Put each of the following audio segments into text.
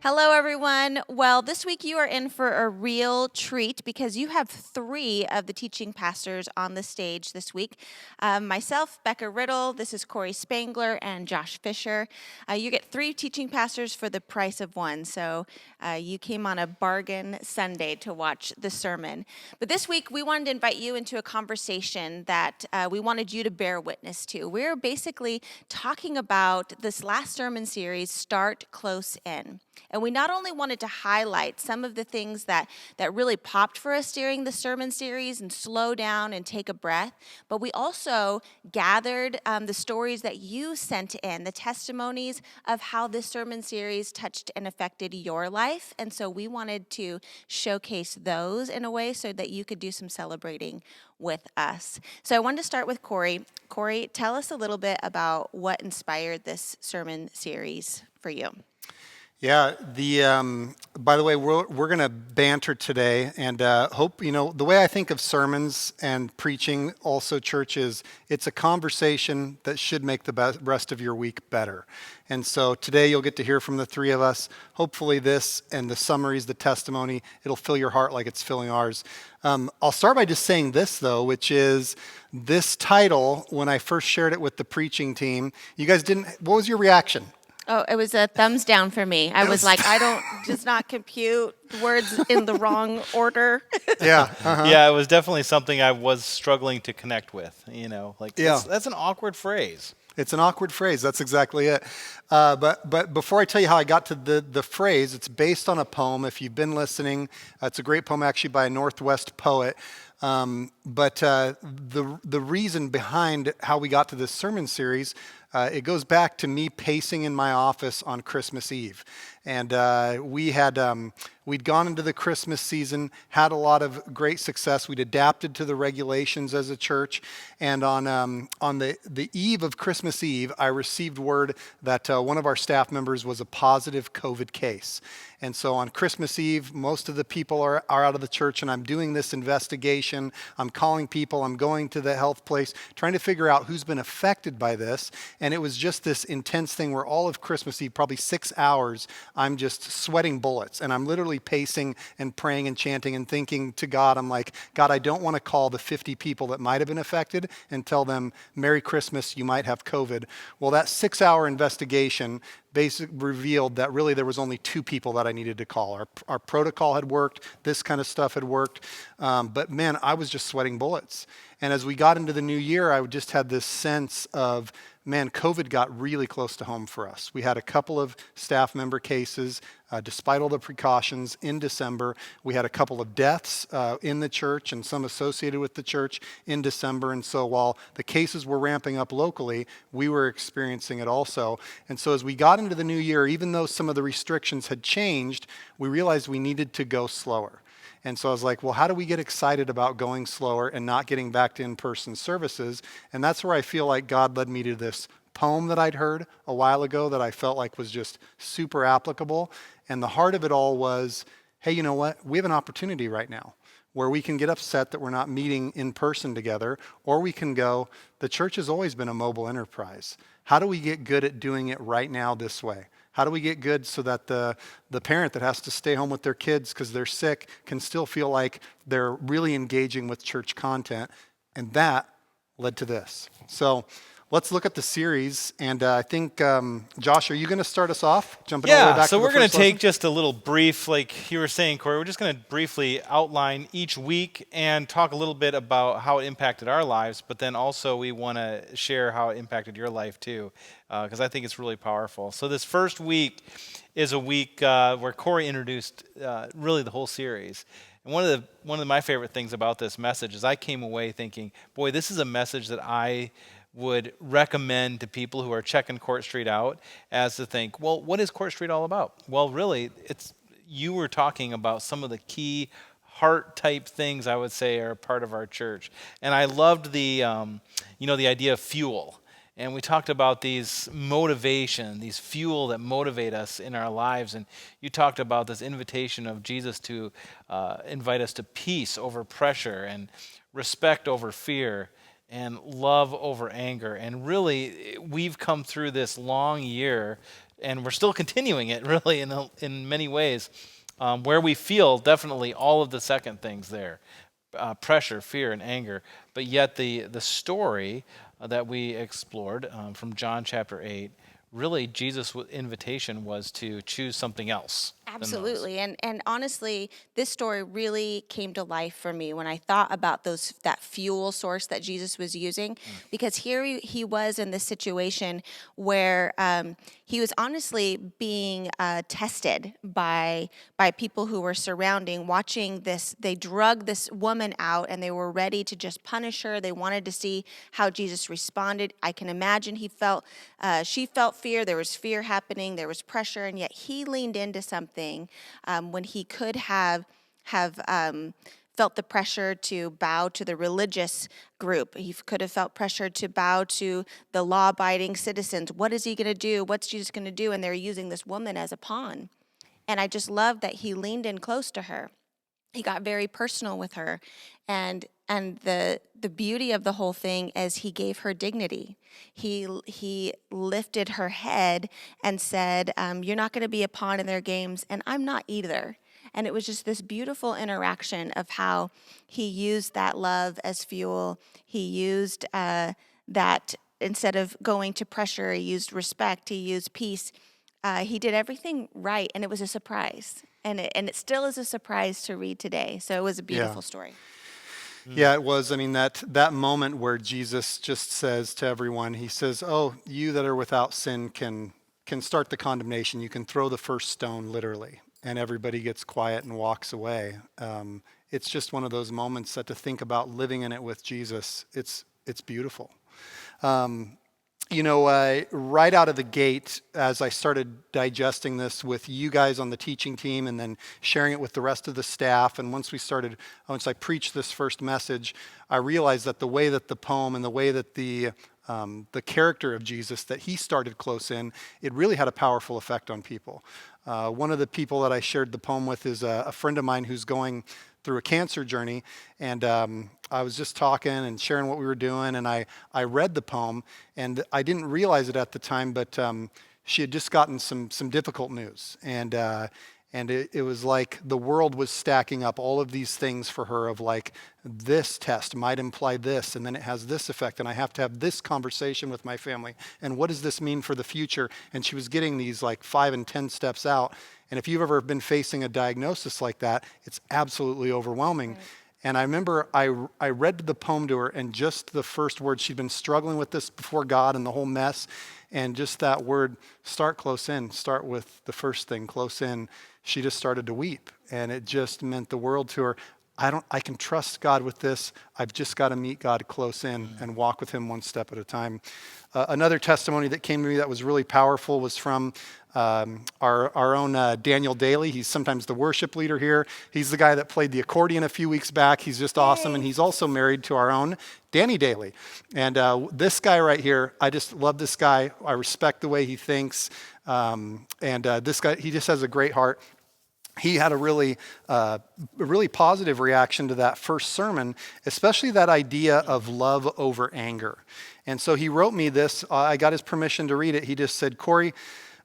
Hello, everyone. Well, this week you are in for a real treat because you have three of the teaching pastors on the stage this week. Myself, Becca Riddle, this is Corey Spangler, and Josh Fisher. You get three teaching pastors for the price of one, so you came on a bargain Sunday to watch the sermon. But this week we wanted to invite you into a conversation that we wanted you to bear witness to. We're basically talking about this last sermon series, Start Close In. And we not only wanted to highlight some of the things that really popped for us during the sermon series and slow down and take a breath, but we also gathered the stories that you sent in, the testimonies of how this sermon series touched and affected your life. And so we wanted to showcase those in a way so that you could do some celebrating with us. So I wanted to start with Corey. Corey, tell us a little bit about what inspired this sermon series for you. Yeah, by the way, we're going to banter today, and hope, the way I think of sermons and preaching, also church, is it's a conversation that should make the rest of your week better. And so today you'll get to hear from the three of us. Hopefully this and the summaries, the testimony, it'll fill your heart like it's filling ours. I'll start by just saying this, though, which is this title, when I first shared it with the preaching team, you guys what was your reaction? Oh, it was a thumbs down for me. I was like, I don't, does not compute words in the wrong order. Yeah. Yeah, it was definitely something I was struggling to connect with, that's an awkward phrase. It's an awkward phrase. That's exactly it. But before I tell you how I got to the phrase, it's based on a poem. If you've been listening, it's a great poem actually by a Northwest poet. But the reason behind how we got to this sermon series, it goes back to me pacing in my office on Christmas Eve. And we'd gone into the Christmas season, had a lot of great success. We'd adapted to the regulations as a church. And on the eve of Christmas Eve, I received word that one of our staff members was a positive COVID case. And so on Christmas Eve, most of the people are out of the church, and I'm doing this investigation. I'm calling people. I'm going to the health place, trying to figure out who's been affected by this. And it was just this intense thing where all of Christmas Eve, probably 6 hours, I'm just sweating bullets. And I'm literally pacing and praying and chanting and thinking to God, I'm like, God, I don't want to call the 50 people that might have been affected and tell them, Merry Christmas, you might have COVID. Well, that 6-hour investigation basically revealed that really there was only 2 people that I needed to call. Our protocol had worked, this kind of stuff had worked, but man, I was just sweating bullets. And as we got into the new year, I just had this sense of, man, COVID got really close to home for us. We had a couple of staff member cases, despite all the precautions in December. We had a couple of deaths in the church and some associated with the church in December. And so while the cases were ramping up locally, we were experiencing it also. And so as we got into the new year, even though some of the restrictions had changed, we realized we needed to go slower. And so I was like, well, how do we get excited about going slower and not getting back to in-person services? And that's where I feel like God led me to this poem that I'd heard a while ago that I felt like was just super applicable. And the heart of it all was, hey, you know what? We have an opportunity right now where we can get upset that we're not meeting in person together, or we can go, the church has always been a mobile enterprise. How do we get good at doing it right now this way? How do we get good so that the parent that has to stay home with their kids because they're sick can still feel like they're really engaging with church content? And that led to this. So let's look at the series. And I think, Josh, are you going to start us off? Jumping all the way back so to we're going to take lesson? just a little brief, like you were saying, Corey, we're just going to briefly outline each week and talk a little bit about how it impacted our lives, but then also we want to share how it impacted your life too, because I think it's really powerful. So this first week is a week where Corey introduced really the whole series. And one of my favorite things about this message is I came away thinking, boy, this is a message that I would recommend to people who are checking Court Street out, as to think, well, what is Court Street all about? Well, really, you were talking about some of the key heart type things I would say are part of our church. And I loved the idea of fuel. And we talked about these motivation, these fuel that motivate us in our lives. And you talked about this invitation of Jesus to invite us to peace over pressure and respect over fear and love over anger. And really, we've come through this long year and we're still continuing it really in many ways, where we feel definitely all of the second things there, pressure, fear, and anger. But yet the story that we explored from John chapter 8, really Jesus' invitation was to choose something else than those. Absolutely. And honestly, this story really came to life for me when I thought about that fuel source that Jesus was using, because here he was in this situation where he was honestly being tested by people who were surrounding, watching this. They drug this woman out and they were ready to just punish her. They wanted to see how Jesus responded. I can imagine she felt fear. There was fear happening. There was pressure, and yet he leaned into something when he could have felt the pressure to bow to the religious group. He could have felt pressure to bow to the law-abiding citizens. What is he going to do? What's Jesus going to do? And they're using this woman as a pawn. And I just love that he leaned in close to her. He got very personal with her, and the beauty of the whole thing is he gave her dignity. He lifted her head and said, "You're not going to be a pawn in their games, and I'm not either." And it was just this beautiful interaction of how he used that love as fuel. He used that instead of going to pressure, he used respect. He used peace. He did everything right, and it was a surprise. And it still is a surprise to read today. So it was a beautiful story. Yeah, it was. I mean, that moment where Jesus just says to everyone, he says, "Oh, you that are without sin can start the condemnation. You can throw the first stone, literally." And everybody gets quiet and walks away. It's just one of those moments that to think about living in it with Jesus, it's beautiful. Right out of the gate, as I started digesting this with you guys on the teaching team and then sharing it with the rest of the staff, and once I preached this first message, I realized that the way that the poem and the way that the character of Jesus that he started close in, it really had a powerful effect on people. One of the people that I shared the poem with is a friend of mine who's going through a cancer journey, and I was just talking and sharing what we were doing, and I read the poem, and I didn't realize it at the time, but she had just gotten some difficult news, and it was like the world was stacking up all of these things for her of like, this test might imply this, and then it has this effect, and I have to have this conversation with my family, and what does this mean for the future? And she was getting these like 5 and 10 steps out. And if you've ever been facing a diagnosis like that, it's absolutely overwhelming. Right. And I remember I read the poem to her, and just the first word, she'd been struggling with this before God and the whole mess, and just that word, start close in, start with the first thing, close in, she just started to weep. And it just meant the world to her. I can trust God with this. I've just got to meet God close in and walk with him one step at a time. Another testimony that came to me that was really powerful was from our own Daniel Daly. He's sometimes the worship leader here. He's the guy that played the accordion a few weeks back. He's just awesome. And he's also married to our own Danny Daly. And this guy right here, I just love this guy. I respect the way he thinks. This guy, he just has a great heart. He had a really positive reaction to that first sermon, especially that idea of love over anger. And so he wrote me this. I got his permission to read it. He just said, "Corey,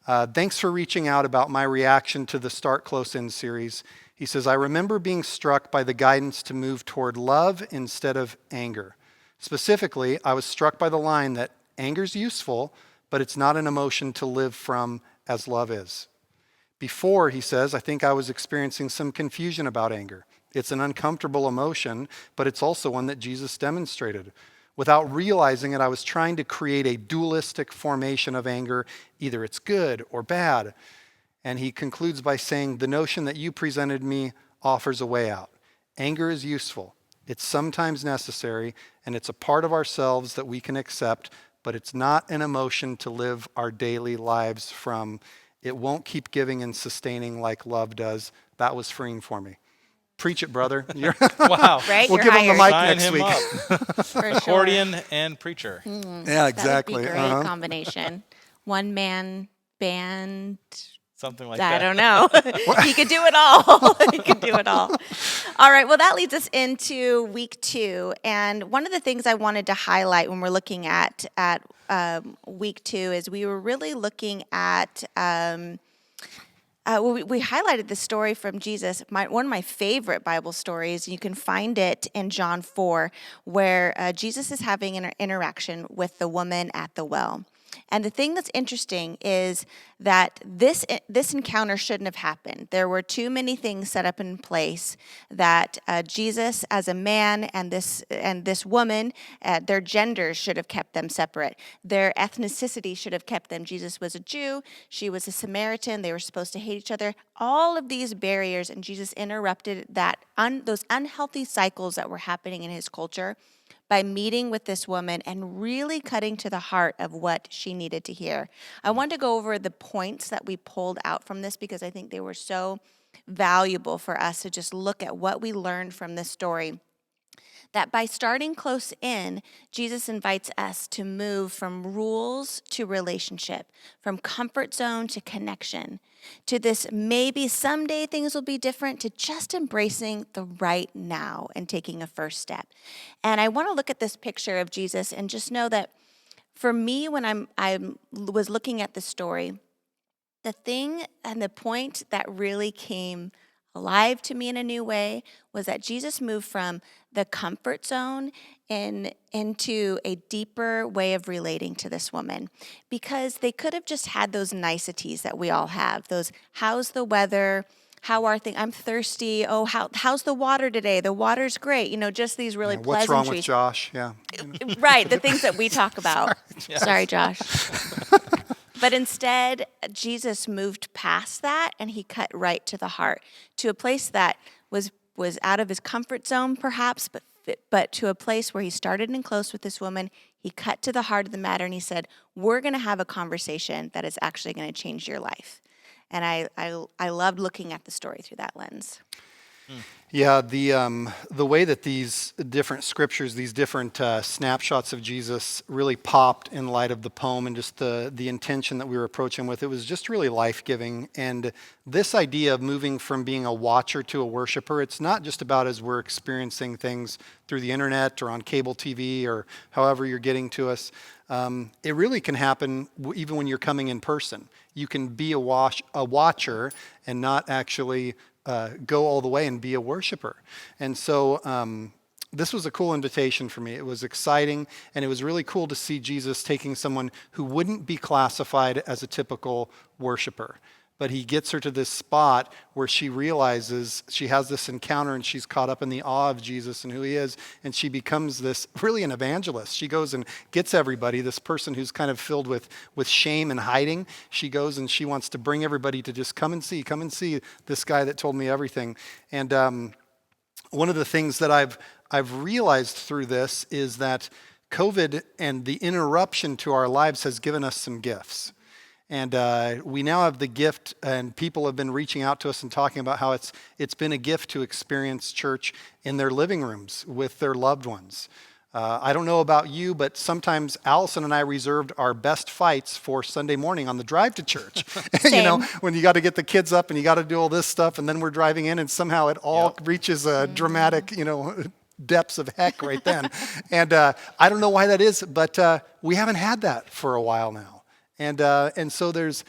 thanks for reaching out about my reaction to the Start Close In series." He says, "I remember being struck by the guidance to move toward love instead of anger. Specifically, I was struck by the line that anger's useful, but it's not an emotion to live from as love is. Before," he says, "I think I was experiencing some confusion about anger. It's an uncomfortable emotion, but it's also one that Jesus demonstrated. Without realizing it, I was trying to create a dualistic formation of anger. Either it's good or bad." And he concludes by saying, "The notion that you presented me offers a way out. Anger is useful. It's sometimes necessary, and it's a part of ourselves that we can accept, but it's not an emotion to live our daily lives from. It won't keep giving and sustaining like love does." That was freeing for me. Preach it, brother. Wow. Right? We'll You're give him the mic Sign next him week. up. For Accordion sure. and preacher. Yeah, exactly. That would be a great combination. One man band. Something like I that. don't know. He could do it all. He could do it all. All right. Well, that leads us into week 2. And one of the things I wanted to highlight when we're looking at week 2 is we were really looking at. We highlighted the story from Jesus, one of my favorite Bible stories. You can find it in John 4, where Jesus is having an interaction with the woman at the well. And the thing that's interesting is that this encounter shouldn't have happened. There were too many things set up in place that Jesus, as a man, and this woman, their genders should have kept them separate. Their ethnicity should have kept them. Jesus was a Jew, she was a Samaritan. They were supposed to hate each other. All of these barriers, and Jesus interrupted those unhealthy cycles that were happening in his culture by meeting with this woman and really cutting to the heart of what she needed to hear. I want to go over the points that we pulled out from this because I think they were so valuable for us to just look at what we learned from this story. That by starting close in, Jesus invites us to move from rules to relationship, from comfort zone to connection, to this maybe someday things will be different, to just embracing the right now and taking a first step. And I want to look at this picture of Jesus and just know that for me, when I was looking at the story, the thing and the point that really came alive to me in a new way was that Jesus moved from the comfort zone into a deeper way of relating to this woman, because they could have just had those niceties that we all have. Those, how's the weather? How are things? I'm thirsty. Oh, how's the water today? The water's great. Just these really What's wrong with pleasantries. Josh? Yeah. Right, the things that we talk about. Sorry, Josh. But instead, Jesus moved past that and he cut right to the heart, to a place that was out of his comfort zone, perhaps, but to a place where he started in close with this woman. He cut to the heart of the matter and he said, we're going to have a conversation that is actually going to change your life. And I loved looking at the story through that lens. Yeah, the way that these different scriptures, these different snapshots of Jesus really popped in light of the poem and just the intention that we were approaching with, it was just really life-giving. And this idea of moving from being a watcher to a worshiper, it's not just about as we're experiencing things through the internet or on cable TV or however you're getting to us. It really can happen even when you're coming in person. You can be a watcher and not actually go all the way and be a worshiper. And so this was a cool invitation for me. It was exciting, and it was really cool to see Jesus taking someone who wouldn't be classified as a typical worshiper. But he gets her to this spot where she realizes she has this encounter and she's caught up in the awe of Jesus and who he is. And she becomes really an evangelist. She goes and gets everybody, this person who's kind of filled with shame and hiding. She goes and she wants to bring everybody to just come and see this guy that told me everything. And one of the things that I've realized through this is that COVID and the interruption to our lives has given us some gifts. And we now have the gift, and people have been reaching out to us and talking about how it's been a gift to experience church in their living rooms with their loved ones. I don't know about you, but sometimes Allison and I reserved our best fights for Sunday morning on the drive to church. When you got to get the kids up and you got to do all this stuff, and then we're driving in, and somehow it all reaches a dramatic, depths of heck right then. And I don't know why that is, but we haven't had that for a while now. And so there's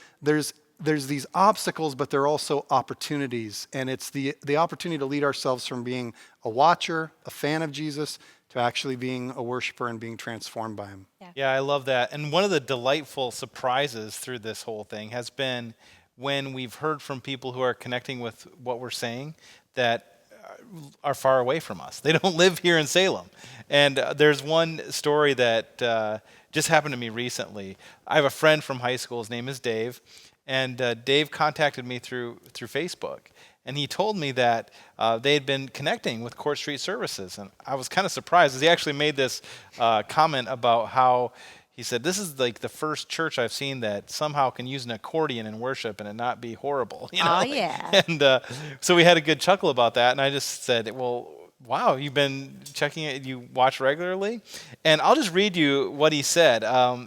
these obstacles, but there are also opportunities. And it's the opportunity to lead ourselves from being a watcher, a fan of Jesus, to actually being a worshiper and being transformed by him. Yeah, I love that. And one of the delightful surprises through this whole thing has been when we've heard from people who are connecting with what we're saying that are far away from us. They don't live here in Salem. And there's one story that just happened to me recently. I have a friend from high school. His name is Dave. And Dave contacted me through Facebook. And he told me that they had been connecting with Court Street Services. And I was kind of surprised, as he actually made this comment about how he said, this is like the first church I've seen that somehow can use an accordion in worship and it not be horrible. Oh, yeah. And so we had a good chuckle about that. And I just said, well, wow, you've been checking it, you watch regularly? And I'll just read you what he said.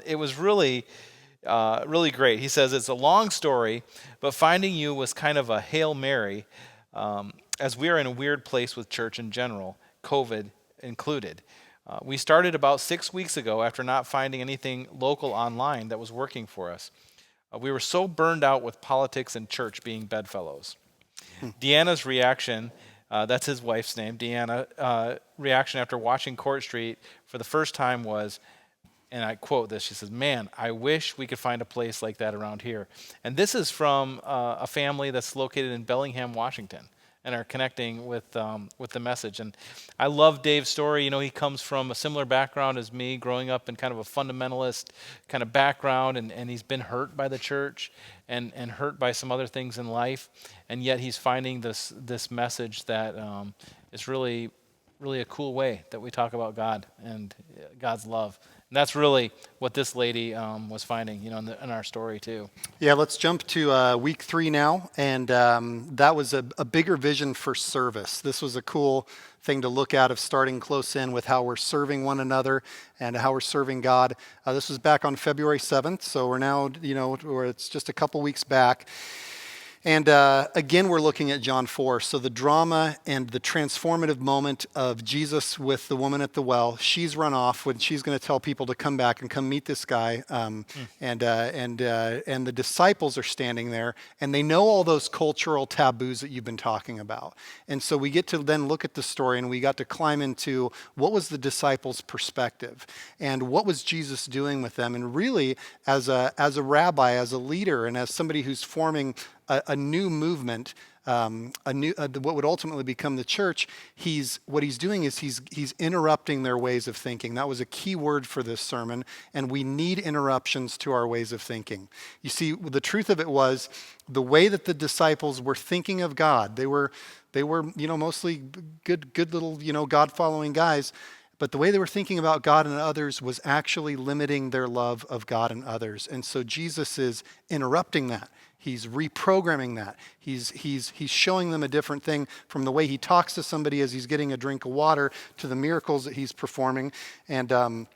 It was really great. He says, it's a long story, but finding you was kind of a Hail Mary, as we are in a weird place with church in general, COVID included. We started about 6 weeks ago after not finding anything local online that was working for us. We were so burned out with politics and church being bedfellows. Deanna's reaction, that's his wife's name, Deanna, reaction after watching Court Street for the first time was, and I quote this, she says, "Man, I wish we could find a place like that around here." And this is from a family that's located in Bellingham, Washington, and are connecting with the message. And I love Dave's story. You know, he comes from a similar background as me, growing up in kind of a fundamentalist kind of background, and he's been hurt by the church and hurt by some other things in life, and yet he's finding this message that is really a cool way that we talk about God and God's love. And that's really what this lady was finding, you know, in our story too. Yeah, let's jump to week 3 now, and that was a bigger vision for service. This was a cool thing to look at, of starting close in with how we're serving one another and how we're serving God. This was back on February 7th, so we're now, you know, where it's just a couple weeks back. And again, we're looking at John 4. So the drama and the transformative moment of Jesus with the woman at the well. She's run off when she's going to tell people to come back and come meet this guy. And the disciples are standing there, and they know all those cultural taboos that you've been talking about. And so we get to then look at the story, and we got to climb into what was the disciples' perspective, and what was Jesus doing with them. And really, as a rabbi, as a leader, and as somebody who's forming a new movement, what would ultimately become the church, what he's doing is he's interrupting their ways of thinking. That was a key word for this sermon, and we need interruptions to our ways of thinking. You see, the truth of it was the way that the disciples were thinking of God. They were you know, mostly good little, you know, God-following guys. But the way they were thinking about God and others was actually limiting their love of God and others. And so Jesus is interrupting that. He's reprogramming that. He's showing them a different thing, from the way he talks to somebody as he's getting a drink of water to the miracles that he's performing. And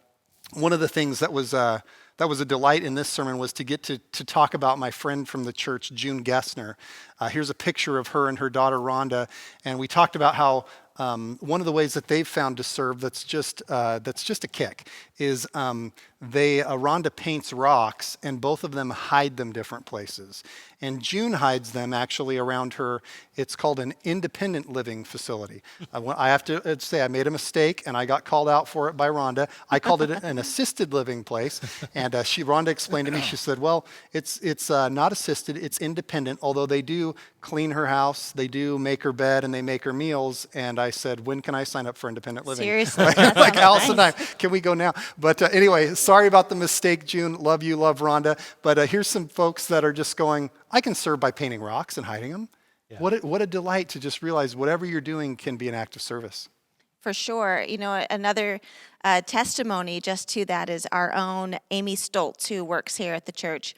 one of the things that was a delight in this sermon was to get to talk about my friend from the church, June Gessner. Here's a picture of her and her daughter, Rhonda. And we talked about how one of the ways that they've found to serve that's just a kick is Rhonda paints rocks, and both of them hide them different places. And June hides them actually around her. It's called an independent living facility. I have to say I made a mistake, and I got called out for it by Rhonda. I called it an assisted living place, and Rhonda explained to me. She said, "Well, it's not assisted; it's independent. Although they do clean her house, they do make her bed, and they make her meals." And I said, "When can I sign up for independent living?" Seriously, like Alice and I, nice. can we go now? But anyway, sorry about the mistake, June. Love you, love Rhonda. But here's some folks that are just going, I can serve by painting rocks and hiding them. Yeah. What a delight to just realize whatever you're doing can be an act of service. For sure. You know, another testimony just to that is our own Amy Stoltz, who works here at the church.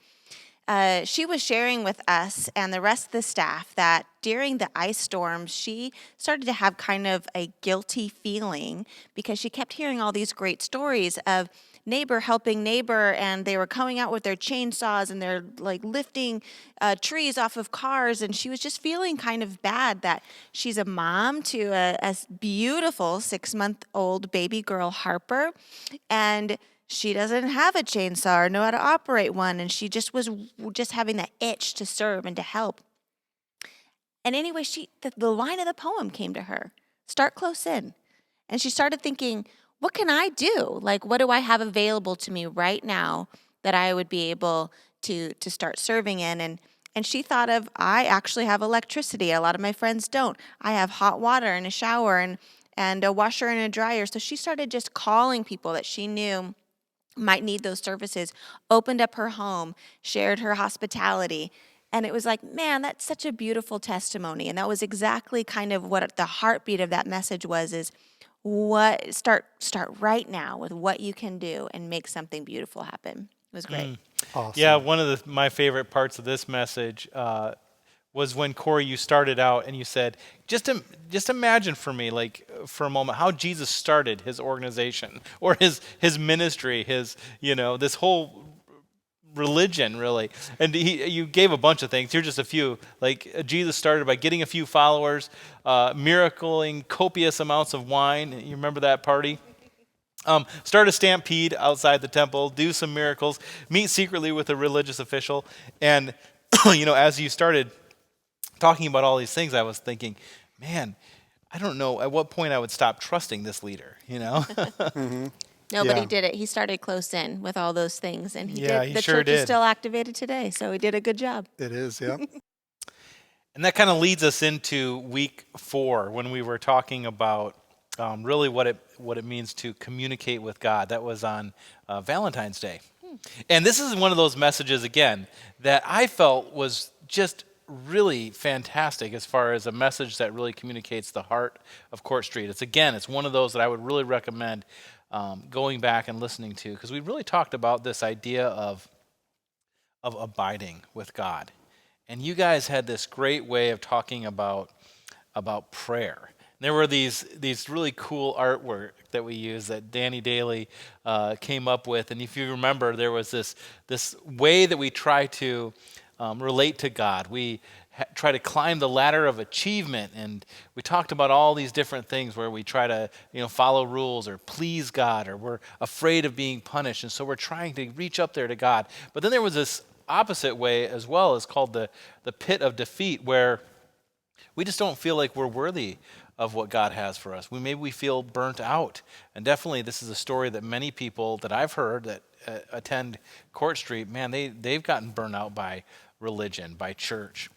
She was sharing with us and the rest of the staff that during the ice storms, she started to have kind of a guilty feeling because she kept hearing all these great stories of neighbor helping neighbor, and they were coming out with their chainsaws and they're like lifting trees off of cars, and she was just feeling kind of bad that she's a mom to a beautiful 6-month-old baby girl, Harper, and she doesn't have a chainsaw or know how to operate one, and she just was just having that itch to serve and to help. And anyway, the line of the poem came to her, start close in. And she started thinking, what can I do? Like, what do I have available to me right now that I would be able to start serving in? And she thought of, I actually have electricity. A lot of my friends don't. I have hot water and a shower and a washer and a dryer. So she started just calling people that she knew might need those services, opened up her home, shared her hospitality. And it was like, man, that's such a beautiful testimony. And that was exactly kind of what the heartbeat of that message was, is start right now with what you can do and make something beautiful happen. It was great. Awesome. Yeah, one of my favorite parts of this message was when, Corey, you started out and you said, just imagine for me, like for a moment, how Jesus started his organization or his ministry, this whole religion, really. And you gave a bunch of things. Here's just a few. Like, Jesus started by getting a few followers, miracling copious amounts of wine. You remember that party? Start a stampede outside the temple, do some miracles, meet secretly with a religious official. And, as you started talking about all these things, I was thinking, man, I don't know at what point I would stop trusting this leader. Nobody Yeah. did it. He started close in with all those things, and he Yeah, did. he The sure church is did. still activated today, so he did a good job. It is, yeah. And that kind of leads us into week 4 when we were talking about really what it means to communicate with God. That was on Valentine's Day. And this is one of those messages, again, that I felt was just really fantastic as far as a message that really communicates the heart of Court Street. It's one of those that I would really recommend going back and listening to, because we really talked about this idea of abiding with God. And you guys had this great way of talking about prayer. There were these really cool artwork that we used that Danny Daly came up with, and if you remember, there was this way that we try to relate to God. We try to climb the ladder of achievement, and we talked about all these different things where we try to follow rules or please God, or we're afraid of being punished, and so we're trying to reach up there to God. But then there was this opposite way as well. It's called the pit of defeat, where we just don't feel like we're worthy of what God has for us. Maybe we feel burnt out. And definitely this is a story that many people that I've heard that attend Court Street, man, they've gotten burnt out by religion, by church.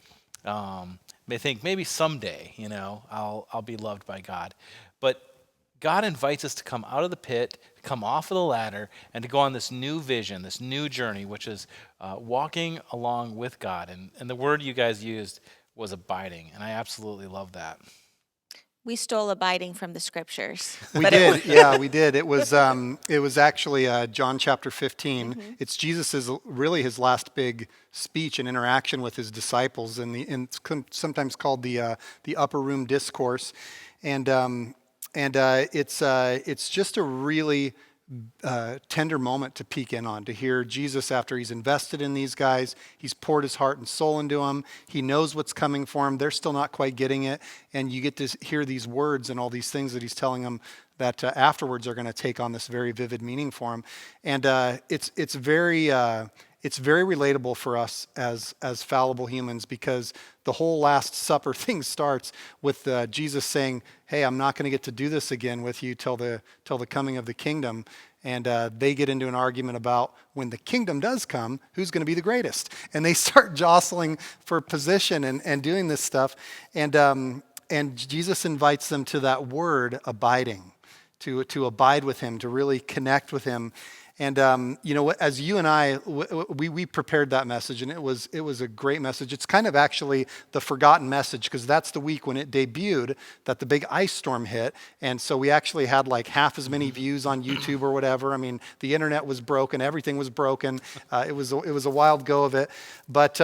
They think maybe someday, I'll be loved by God. But God invites us to come out of the pit, to come off of the ladder, and to go on this new vision, this new journey, which is walking along with God. And the word you guys used was abiding, and I absolutely love that. We stole abiding from the scriptures. We But did, yeah, we did. It was actually John chapter 15. It's Jesus's really his last big speech and interaction with his disciples, and it's sometimes called the upper room discourse, and it's just a really tender moment to peek in on, to hear Jesus after he's invested in these guys. He's poured his heart and soul into them. He knows what's coming for them. They're still not quite getting it. And you get to hear these words and all these things that he's telling them that afterwards are going to take on this very vivid meaning for him. And it's very relatable for us as fallible humans, because the whole Last Supper thing starts with Jesus saying, "Hey, I'm not going to get to do this again with you till the coming of the kingdom." And they get into an argument about, when the kingdom does come, who's going to be the greatest? And they start jostling for position and doing this stuff. And Jesus invites them to that word, abiding, to abide with him, to really connect with him. And as you and I, we prepared that message, and it was a great message. It's kind of actually the forgotten message, because that's the week when it debuted that the big ice storm hit, and so we actually had like half as many views on YouTube or whatever. I mean, the internet was broken, everything was broken. It was a wild go of it, but.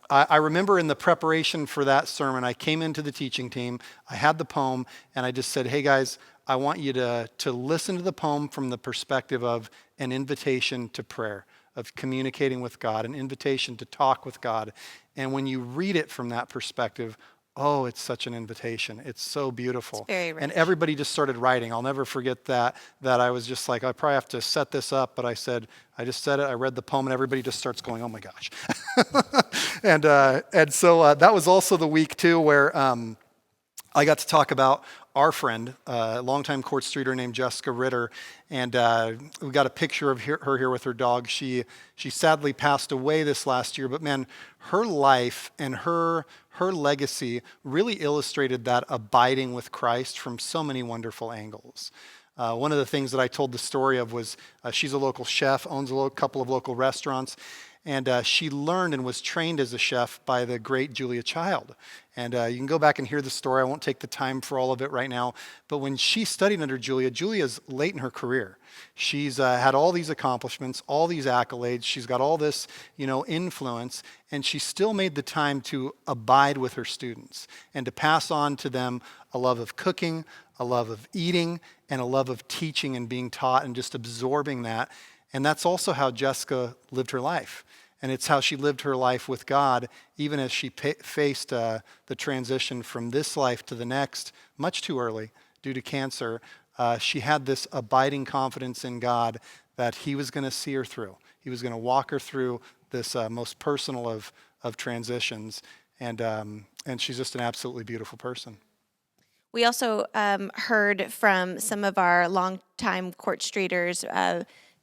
I remember in the preparation for that sermon, I came into the teaching team, I had the poem, and I just said, "Hey guys, I want you to listen to the poem from the perspective of an invitation to prayer, of communicating with God, an invitation to talk with God. And when you read it from that perspective, oh, it's such an invitation. It's so beautiful." It's very rich. And everybody just started writing. I'll never forget that I was just like, I probably have to set this up, but I just said it, I read the poem, and everybody just starts going, "Oh my gosh." And so that was also the week too where I got to talk about our friend, a longtime Court Streeter named Jessica Ritter, and we got a picture of her here with her dog. She sadly passed away this last year, but man, her life and her legacy really illustrated that abiding with Christ from so many wonderful angles. One of the things that I told the story of was she's a local chef, owns a couple of local restaurants, and she learned and was trained as a chef by the great Julia Child. And you can go back and hear the story. I won't take the time for all of it right now. But when she studied under Julia's late in her career. She's had all these accomplishments, all these accolades. She's got all this, influence. And she still made the time to abide with her students and to pass on to them a love of cooking, a love of eating, and a love of teaching and being taught and just absorbing that. And that's also how Jessica lived her life. And it's how she lived her life with God, even as she faced the transition from this life to the next, much too early due to cancer. she had this abiding confidence in God that he was going to see her through. He was going to walk her through this most personal of transitions. And she's just an absolutely beautiful person. We also heard from some of our longtime Court Streeters,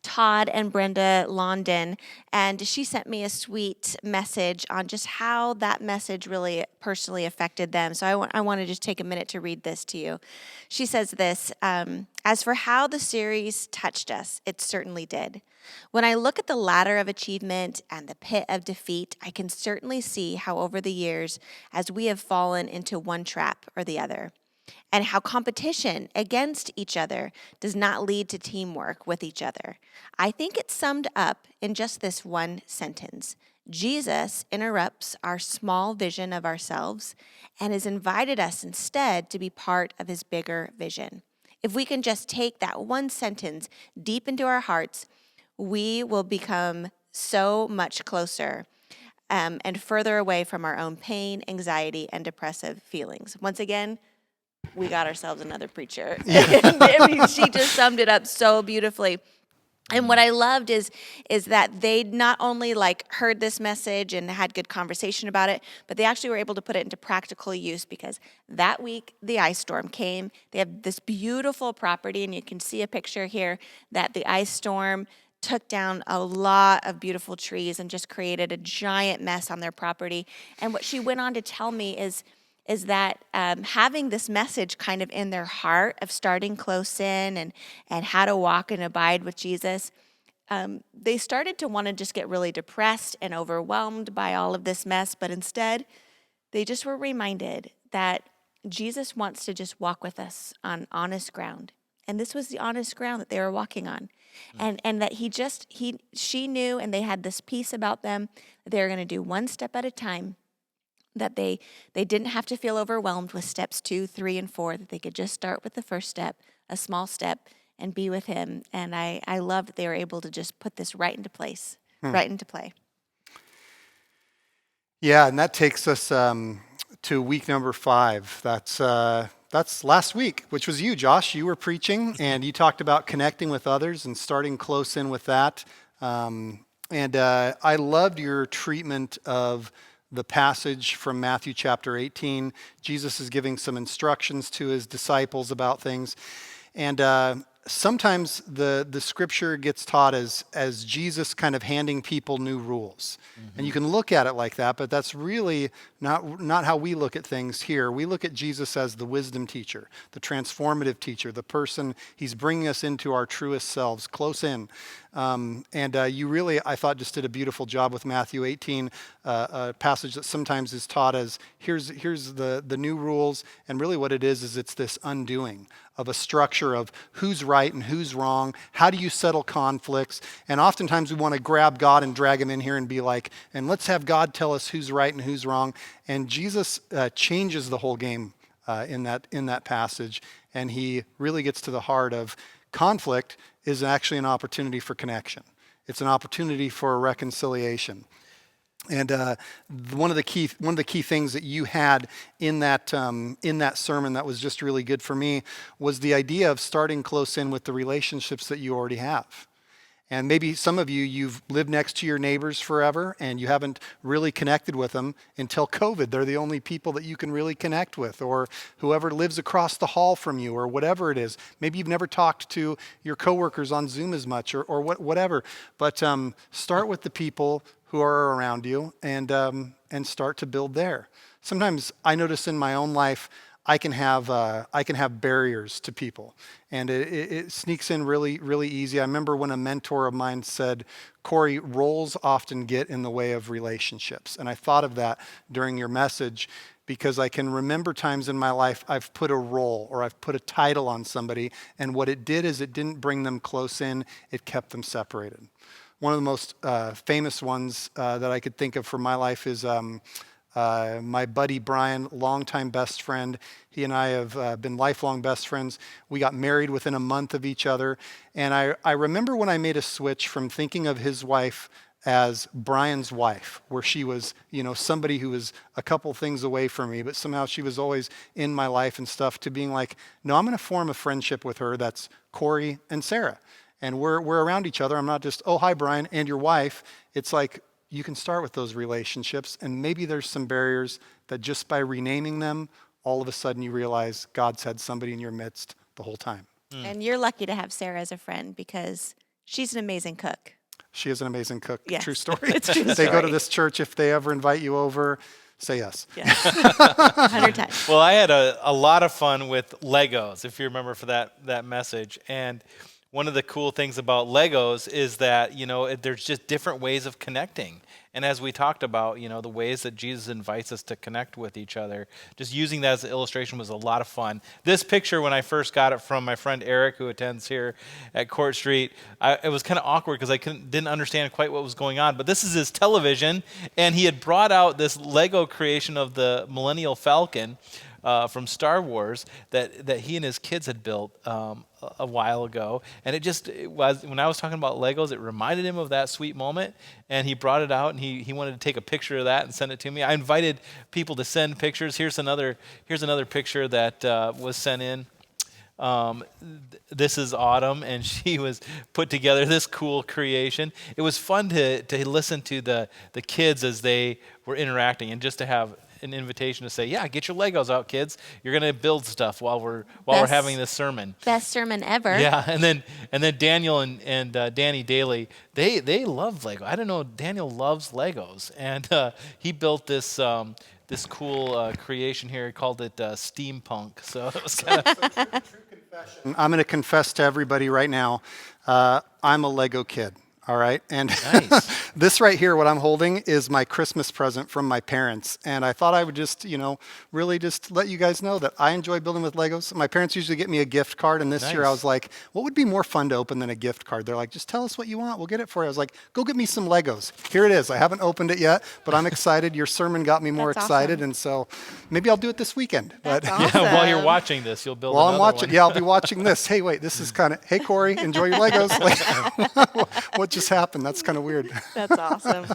Todd and Brenda London, and she sent me a sweet message on just how that message really personally affected them. So I want to just take a minute to read this to you. She says this, as for how the series touched us, it certainly did. When I look at the ladder of achievement and the pit of defeat, I can certainly see how over the years, as we have fallen into one trap or the other, and how competition against each other does not lead to teamwork with each other. I think it's summed up in just this one sentence. Jesus interrupts our small vision of ourselves and has invited us instead to be part of his bigger vision. If we can just take that one sentence deep into our hearts, we will become so much closer and further away from our own pain, anxiety, and depressive feelings. Once again, we got ourselves another preacher. I mean, she just summed it up so beautifully. And what I loved is that they not only like heard this message and had good conversation about it, but they actually were able to put it into practical use, because that week the ice storm came. They have this beautiful property, and you can see a picture here that the ice storm took down a lot of beautiful trees and just created a giant mess on their property. And what she went on to tell me is that having this message kind of in their heart of starting close in and how to walk and abide with Jesus, they started to want to just get really depressed and overwhelmed by all of this mess. But instead, they just were reminded that Jesus wants to just walk with us on honest ground. And this was the honest ground that they were walking on. And that she knew, and they had this peace about them, that they were going to do one step at a time, that they didn't have to feel overwhelmed with steps 2, 3, and 4, that they could just start with the first step, a small step, and be with him. And I love that they were able to just put this right into place, right into play. Yeah, and that takes us to week number 5. That's last week, which was you, Josh. You were preaching, and you talked about connecting with others and starting close in with that. I loved your treatment of the passage from Matthew chapter 18. Jesus is giving some instructions to his disciples about things. And sometimes the scripture gets taught as Jesus kind of handing people new rules. Mm-hmm. And you can look at it like that, but that's really not how we look at things here. We look at Jesus as the wisdom teacher, the transformative teacher, the person he's bringing us into our truest selves, close in. You really, I thought, just did a beautiful job with Matthew 18, a passage that sometimes is taught as here's the new rules, and really what it is it's this undoing of a structure of who's right and who's wrong. How do you settle conflicts? And oftentimes we want to grab God and drag him in here and be like, and let's have God tell us who's right and who's wrong. And Jesus changes the whole game in that passage, and he really gets to the heart of conflict is actually an opportunity for connection. It's an opportunity for reconciliation. And one of the key things that you had in that sermon that was just really good for me was the idea of starting close in with the relationships that you already have. And maybe some of you've lived next to your neighbors forever and you haven't really connected with them until COVID. They're the only people that you can really connect with, or whoever lives across the hall from you, or whatever it is. Maybe you've never talked to your coworkers on Zoom as much, or whatever. But start with the people who are around you and start to build there. Sometimes I notice in my own life, I can have barriers to people, and it sneaks in really, really easy. I remember when a mentor of mine said, Corey, roles often get in the way of relationships. And I thought of that during your message, because I can remember times in my life I've put a role or I've put a title on somebody, and what it did is it didn't bring them close in, it kept them separated. One of the most famous ones that I could think of for my life is my buddy Brian, longtime best friend. He and I have been lifelong best friends. We got married within a month of each other. And I remember when I made a switch from thinking of his wife as Brian's wife, where she was, somebody who was a couple things away from me, but somehow she was always in my life and stuff, to being like, no, I'm going to form a friendship with her that's Corey and Sarah. And we're around each other. I'm not just, oh, hi, Brian, and your wife. It's like you can start with those relationships, and maybe there's some barriers that just by renaming them, all of a sudden you realize God's had somebody in your midst the whole time. And you're lucky to have Sarah as a friend because she's an amazing cook. She is an amazing cook. Yes. True story. It's true They go to story. this church. If they ever invite you over, say yes. Yes. 100 times. Well, I had a lot of fun with Legos, if you remember for that message. And one of the cool things about Legos is that, there's just different ways of connecting. And as we talked about, the ways that Jesus invites us to connect with each other, just using that as an illustration was a lot of fun. This picture, when I first got it from my friend Eric, who attends here at Court Street, it was kind of awkward because I didn't understand quite what was going on. But this is his television, and he had brought out this Lego creation of the Millennial Falcon from Star Wars that he and his kids had built a while ago. And it was, when I was talking about Legos, it reminded him of that sweet moment, and he brought it out, and he wanted to take a picture of that and send it to me. I invited people to send pictures. Here's another picture that was sent in. This is Autumn, and she was put together this cool creation. It was fun to listen to the kids as they were interacting, and just to have an invitation to say, yeah, get your Legos out, kids. You're going to build stuff while we're having this sermon. Best sermon ever. Yeah, and then Daniel and Danny Daly, they love Lego. I don't know, Daniel loves Legos, and he built this this cool creation here. He called it steampunk. So it was kind of. I'm going to confess to everybody right now, I'm a Lego kid. All right. And Nice. this right here, what I'm holding, is my Christmas present from my parents. And I thought I would just, really just let you guys know that I enjoy building with Legos. My parents usually get me a gift card. And this year I Nice. was like, what would be more fun to open than a gift card? They're like, just tell us what you want. We'll get it for you. I was like, go get me some Legos. Here it is. I haven't opened it yet, but I'm excited. Your sermon got me more That's excited. awesome. And so maybe I'll do it this weekend. That's But awesome. Yeah, while you're watching this, you'll build while another I'm watching, one. yeah, I'll be watching this. Hey, wait, this is kind of, hey, Corey, enjoy your Legos. Like, what just happened? That's kind of weird. That's awesome.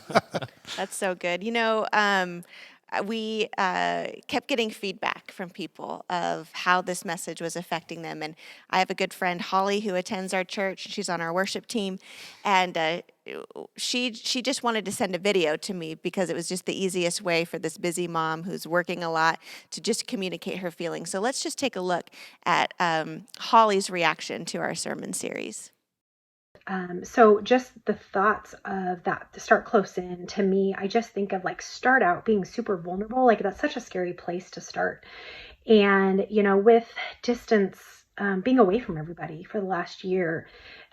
That's so good. We kept getting feedback from people of how this message was affecting them. And I have a good friend, Holly, who attends our church. She's on our worship team. And she just wanted to send a video to me because it was just the easiest way for this busy mom who's working a lot to just communicate her feelings. So let's just take a look at Holly's reaction to our sermon series. So just the thoughts of that, to start close in, to me, I just think of start out being super vulnerable. That's such a scary place to start. And, with distance, being away from everybody for the last year,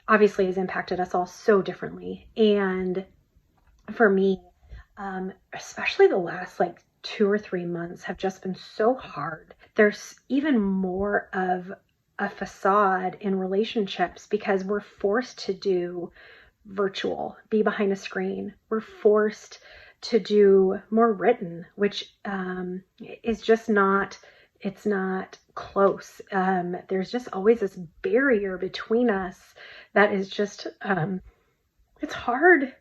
obviously has impacted us all so differently. And for me, especially the last 2 or 3 months have just been so hard. There's even more of a facade in relationships because we're forced to do virtual, be behind a screen. We're forced to do more written, which is just not, it's not close. There's just always this barrier between us that is just, it's hard.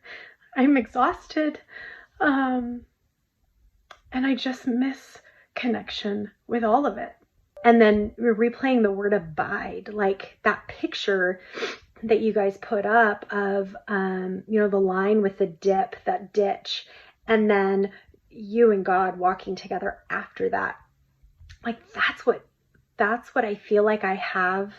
I'm exhausted. And I just miss connection with all of it. And then we're replaying the word abide, that picture that you guys put up of, the line with the dip, that ditch, and then you and God walking together after that. That's what I feel like I have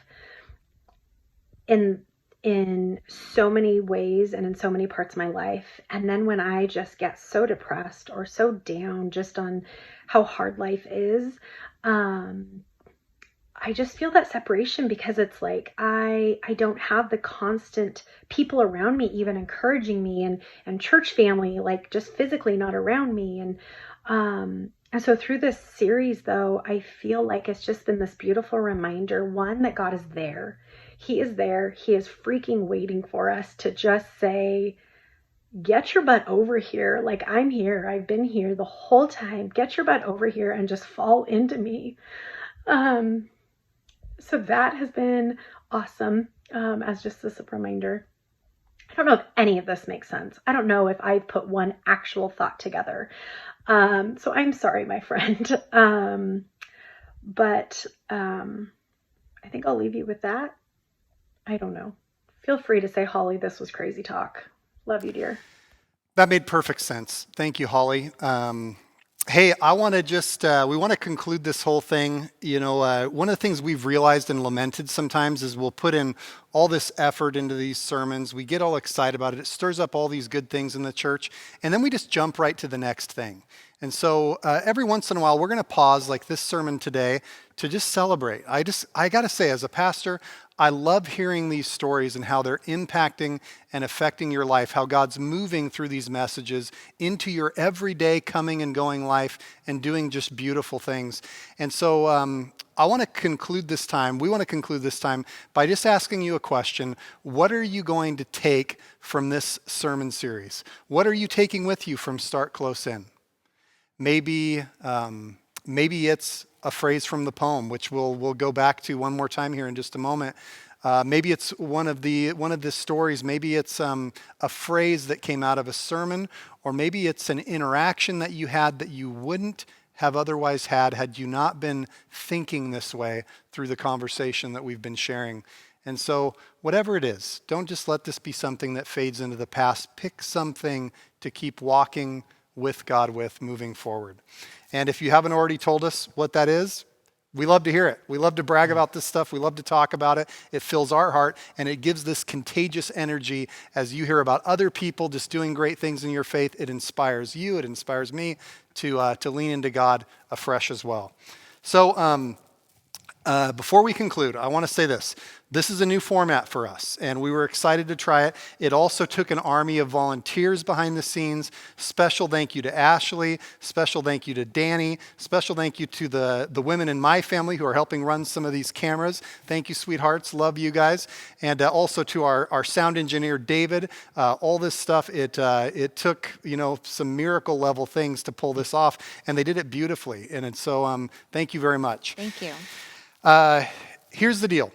in so many ways and in so many parts of my life. And then when I just get so depressed or so down just on how hard life is, I just feel that separation because it's I don't have the constant people around me even encouraging me and church family, just physically not around me. And so through this series, though, I feel like it's just been this beautiful reminder, one, that God is there. He is there. He is freaking waiting for us to just say, get your butt over here. I'm here. I've been here the whole time. Get your butt over here and just fall into me. So that has been awesome, as just this reminder. I don't know if any of this makes sense. I don't know if I've put one actual thought together. So I'm sorry, my friend. But I think I'll leave you with that. I don't know. Feel free to say, Holly, this was crazy talk. Love you, dear. That made perfect sense. Thank you, Holly. Hey, I want to we want to conclude this whole thing. One of the things we've realized and lamented sometimes is we'll put in all this effort into these sermons. We get all excited about it. It stirs up all these good things in the church. And then we just jump right to the next thing. And so every once in a while, we're going to pause like this sermon today to just celebrate. I got to say, as a pastor, I love hearing these stories and how they're impacting and affecting your life, how God's moving through these messages into your everyday coming and going life and doing just beautiful things. And so I want to conclude this time. We want to conclude this time by just asking you a question. What are you going to take from this sermon series? What are you taking with you from Start Close In? Maybe it's a phrase from the poem, which we'll go back to one more time here in just a moment. Maybe it's one of the stories. Maybe it's a phrase that came out of a sermon, or maybe it's an interaction that you had that you wouldn't have otherwise had you not been thinking this way through the conversation that we've been sharing. And so whatever it is, don't just let this be something that fades into the past. Pick something to keep walking with God with moving forward. And if you haven't already told us what that is, we love to hear it. We love to brag about this stuff. We love to talk about it. It fills our heart, and it gives this contagious energy as you hear about other people just doing great things in your faith. It inspires you. It inspires me to lean into God afresh as well. So before we conclude, I want to say this. This is a new format for us, and we were excited to try it. It also took an army of volunteers behind the scenes. Special thank you to Ashley. Special thank you to Danny. Special thank you to the women in my family who are helping run some of these cameras. Thank you, sweethearts. Love you guys. And also to our sound engineer, David. All this stuff, it took some miracle level things to pull this off, and they did it beautifully. And so thank you very much. Thank you. Here's the deal.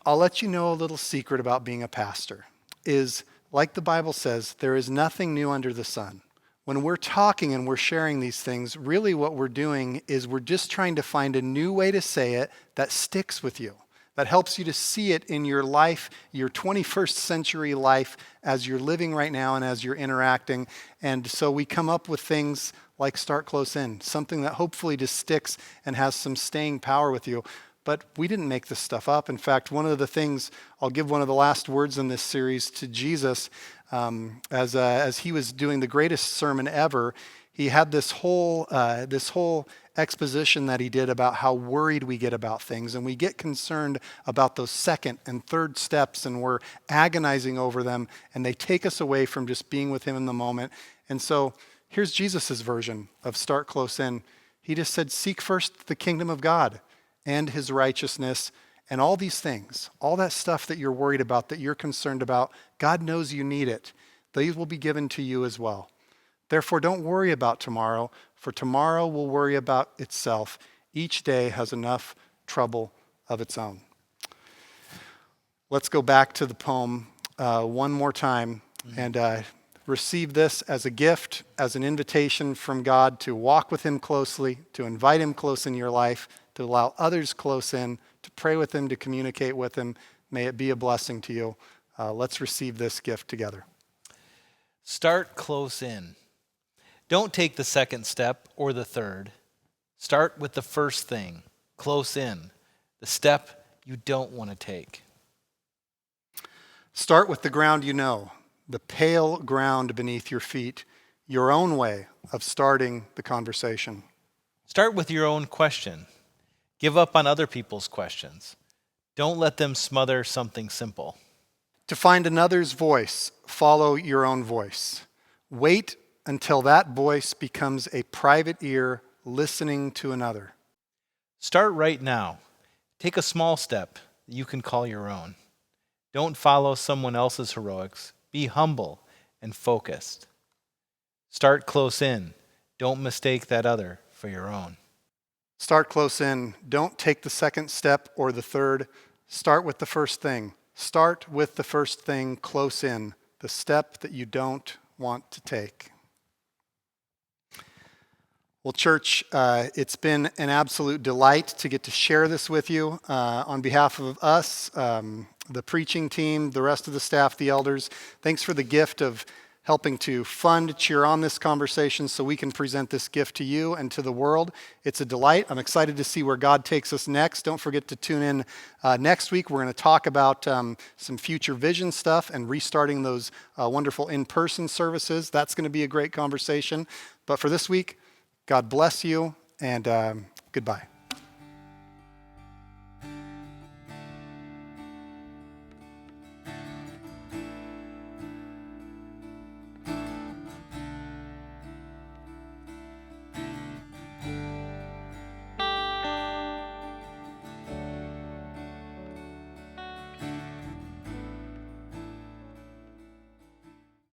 I'll let you know a little secret about being a pastor is, like the Bible says, there is nothing new under the sun. When we're talking and we're sharing these things, really what we're doing is we're just trying to find a new way to say it that sticks with you, that helps you to see it in your life, your 21st century life as you're living right now and as you're interacting. And so we come up with things like Start Close In, something that hopefully just sticks and has some staying power with you. But we didn't make this stuff up. In fact, one of the things, I'll give one of the last words in this series to Jesus, as he was doing the greatest sermon ever. He had this whole exposition that he did about how worried we get about things, and we get concerned about those second and third steps, and we're agonizing over them, and they take us away from just being with him in the moment. And so here's Jesus's version of Start Close In. He just said, seek first the kingdom of God and his righteousness, and all these things, all that stuff that you're worried about, that you're concerned about, God knows you need it. These will be given to you as well. Therefore, don't worry about tomorrow, for tomorrow will worry about itself. Each day has enough trouble of its own. Let's go back to the poem one more time and receive this as a gift, as an invitation from God to walk with him closely, to invite him close in your life, to allow others close in, to pray with him, to communicate with him. May it be a blessing to you. Let's receive this gift together. Start close in. Don't take the second step or the third. Start with the first thing, close in, the step you don't want to take. Start with the ground you know, the pale ground beneath your feet, your own way of starting the conversation. Start with your own question. Give up on other people's questions. Don't let them smother something simple. To find another's voice, follow your own voice. Wait until that voice becomes a private ear listening to another. Start right now. Take a small step that you can call your own. Don't follow someone else's heroics. Be humble and focused. Start close in. Don't mistake that other for your own. Start close in. Don't take the second step or the third. Start with the first thing. Start with the first thing close in, the step that you don't want to take. Well, church, it's been an absolute delight to get to share this with you. On behalf of us, the preaching team, the rest of the staff, the elders, thanks for the gift of helping to fund, cheer on this conversation so we can present this gift to you and to the world. It's a delight. I'm excited to see where God takes us next. Don't forget to tune in next week. We're going to talk about some future vision stuff and restarting those wonderful in-person services. That's going to be a great conversation. But for this week, God bless you, and goodbye.